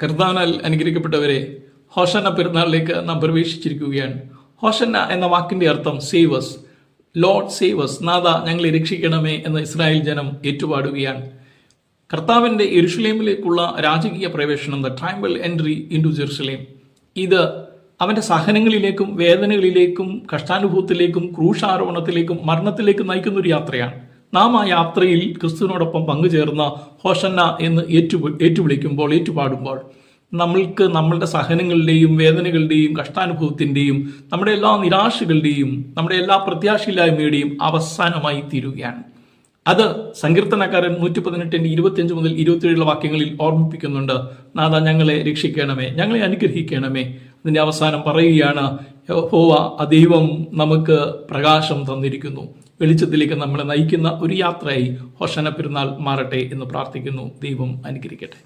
കർത്താവിനാൽ അനുഗ്രഹിക്കപ്പെട്ടവരെ, ഹോശന്ന പെരുന്നാളിലേക്ക് നാം പ്രവേശിച്ചിരിക്കുകയാണ്. ഹോശന്ന എന്ന വാക്കിന്റെ അർത്ഥം സേവസ്, ലോർഡ് സേവസ്, നാഥ ഞങ്ങളെ രക്ഷിക്കണമേ എന്ന് ഇസ്രായേൽ ജനം ഏറ്റുപാടുകയാണ്. കർത്താവിന്റെ യെരുശലേമിലേക്കുള്ള രാജകീയ പ്രവേശനം, the triumphal entry into Jerusalem, ഇത് അവന്റെ സഹനങ്ങളിലേക്കും വേദനകളിലേക്കും കഷ്ടാനുഭവത്തിലേക്കും ക്രൂശാരോപണത്തിലേക്കും മരണത്തിലേക്കും നയിക്കുന്ന ഒരു യാത്രയാണ്. നാം ആ യാത്രയിൽ ക്രിസ്തുവിനോടൊപ്പം പങ്കുചേർന്ന ഹോശന്ന എന്ന് ഏറ്റുവിളിക്കുമ്പോൾ, ഏറ്റുപാടുമ്പോൾ നമ്മൾക്ക് നമ്മളുടെ സഹനങ്ങളുടെയും വേദനകളുടെയും കഷ്ടാനുഭവത്തിൻ്റെയും നമ്മുടെ എല്ലാ നിരാശകളുടെയും നമ്മുടെ എല്ലാ പ്രത്യാശയില്ലായ്മയുടെയും അവസാനമായി തീരുകയാണ്. അത് സങ്കീർത്തനക്കാരൻ 118 25 മുതൽ 27 വാക്യങ്ങളിൽ ഓർമ്മിപ്പിക്കുന്നുണ്ട്. നാഥ ഞങ്ങളെ രക്ഷിക്കണമേ, ഞങ്ങളെ അനുഗ്രഹിക്കണമേ. അതിന്റെ അവസാനം പറയുകയാണ്, യഹോവ ദൈവം നമുക്ക് പ്രകാശം തന്നിരിക്കുന്നു. വെളിച്ചത്തിലേക്ക് നമ്മളെ നയിക്കുന്ന ഒരു യാത്രയായി ഹോശന്ന പെരുന്നാൾ മാറട്ടെ എന്ന് പ്രാർത്ഥിക്കുന്നു. ദൈവം അനുഗ്രഹിക്കട്ടെ.